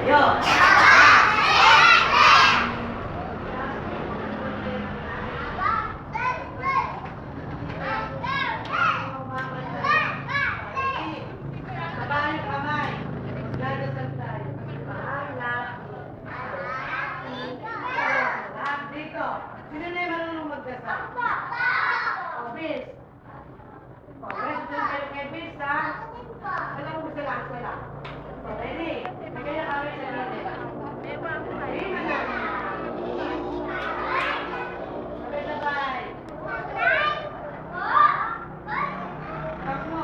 Tayo. Sabay yung kamay. Magdadasal tayo. Lahat dito. Sino na yung marunong magdasal? O, Bis. O, rest doon kayo kay Bis, ha? Alam mo, isa lang. O, ready? Bigay na kami sa ready. Lima na. Sabay-sabay. Takbo.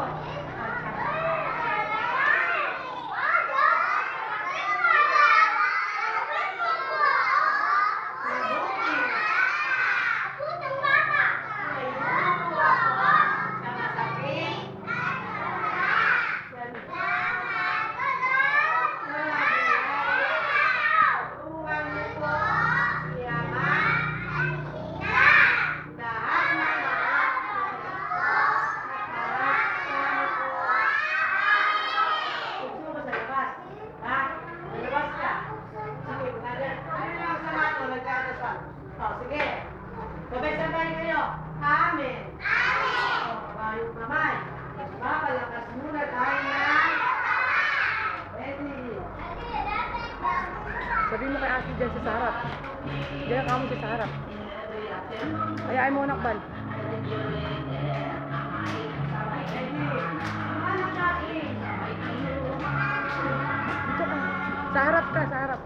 Sige. Sabay-sabay kayo. Amen. O, kabayong kamay. Papalakas muna tayo na. Ready. Sabi mo kay Ate dyan sa harap. Diyan ka mo sa harap. Ayain mo nakbal. Dito ka. Sa harap ka, sa harap.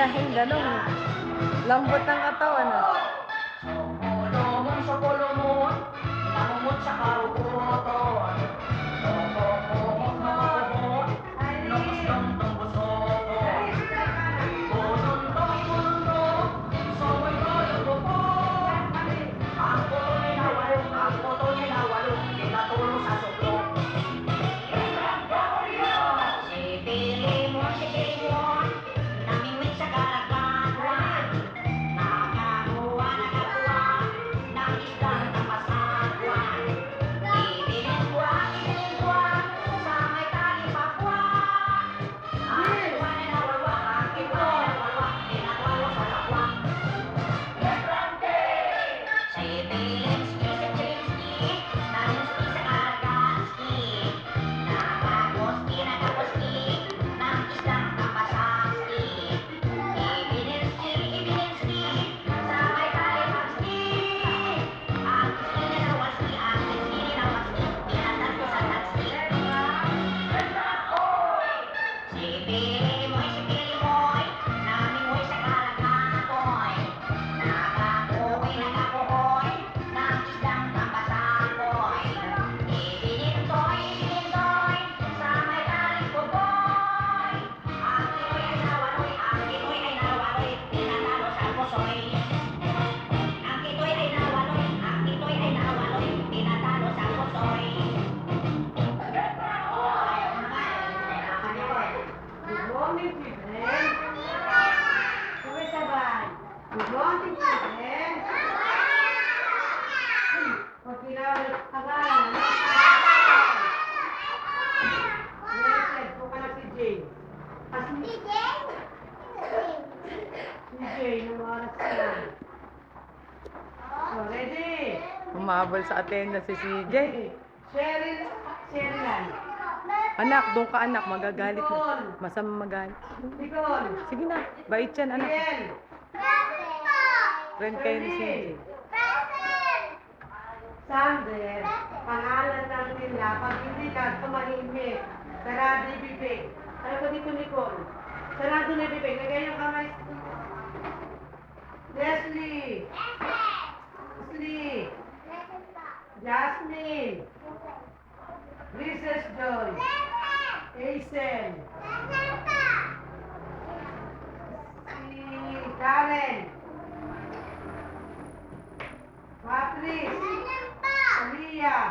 Ayahin, ganun. Lambot ng katawan, ah. Solomon sa Solomon, namumot sa karukuton. Nakumot na kumot, nakusgang ng busokon. Ibunundo, sa may kalagupon. Ang puto'y nawalong, tinatulong sa suklong. Si Pilimon, namimit sa karagatan. Nakakuha ng isang napasagwan. Ibinigwang sa may talipagwan. Ang iwan ay nawalwak, tinatalo sa lakwak. Si Pilimski, naminski sa Karaganski. Nakakoski ng isang napasagski. Ibinigski, sa may talipagski. Ang iski na nawaski, tinatalo sa tatski. Si Pilimoy, namimoy sa kalagatoy. Nakakuhoy, ng isang kapasakoy. Ibinintoy, sa may talipupoy. Ang Pinoy ay nawaloy, tinatalo sa pusoy. Ang Pinoy ay nawaloy, tinatalo sa pusoy. Good morning, children. Sabay-sabay. Good morning, children. Pagkinawalan, Yes, po ka na si Jane. Si Jane, ng oras na. So, ready? Umabol sa attendance si CJ. Sherilan. Anak, doon ka anak, magagalit na. Masama magalit. Nicole. Sige na, bait yan anak. Riel. Friend kayo ni CJ. Sander, pangalan ng nila, pag hindi ka tumahimik, sarado yung bibig. Ano ba dito, Nicole? Sarado na yung bibig. Lagay yung kamay. Leslie. Leslie. Jasmine. Princess Joy. Hazel. Si Karen. Patrice. Aliyah.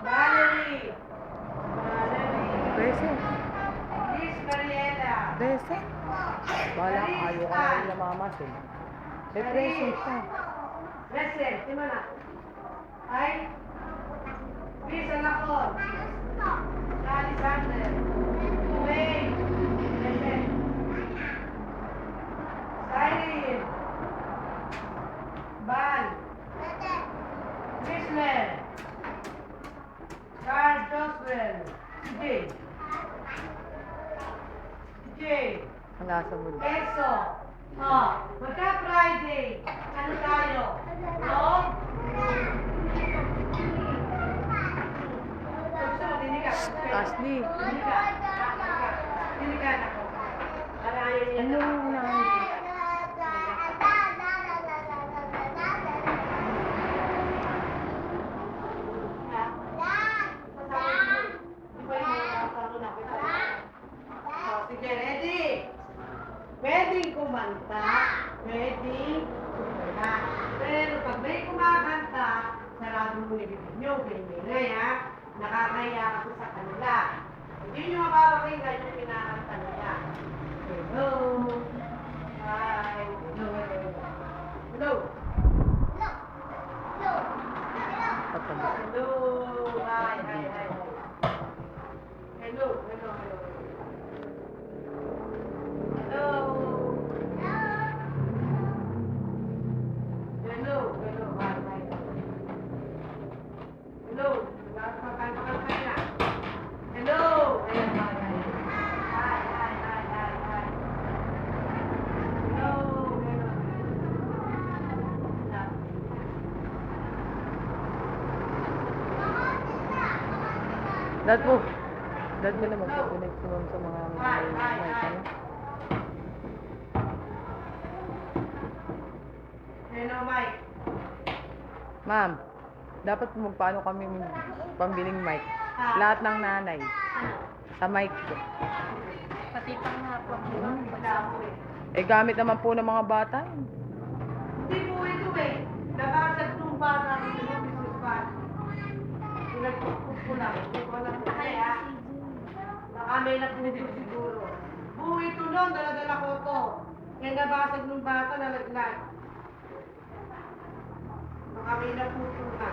Valerie. Present. Liz Mariela. Present. Wala, ayaw ka na rin namamas eh. May present ka. Present. Di ba na? Ay. Liz Alacor. Alexander. Wayne. Present. Cyril. Van. Chrysler. Carl Joswell. CJ. CJ. Ang nasa mundo. Eso. Oh, magka Friday. Ano tayo? No? Gusto mo, dinigat. Ashley. Dinigat. Dinigat ako. Para ayaw niya Ano na. yung na? Sige, ready? Pwedeng kumanta, pwedeng kumanta. Pero pag may kumakanta, sarado mo yung bibig nyo, pinimingay ha. Nakakaya ako sa kanila. Hindi nyo mapapakinggan yung pinakanta nila. Hello. Hi. Hello. Hello. Patabi. Hello. Hi, hi, hi. Hello. Hello. Hello. Hello. Hello. Hello. Hi, hi. Hello. Kakanta na. Hello. Ayan, hi, hi. Hi, hi, hi, hi, hi. Hello. Hello. Dad mo. Dad mo na magpapinag sa mga Hi, hi, may hi. tanong. Ma'am, dapat po magpaano kami pambiling mic. Lahat ng nanay. Sa mic ko. Pati pang hapon. Eh, gamit naman po ng mga bata. Hindi po ito eh. Nabasag nung bata ko yung business pa. Pinagpupuk ko lang. Hindi ko alam po kaya. Baka may napupuk siguro. Buo ito noon, daladala ko to. Kaya nabasag nung bata, nalaglag. Baka may napupuk na.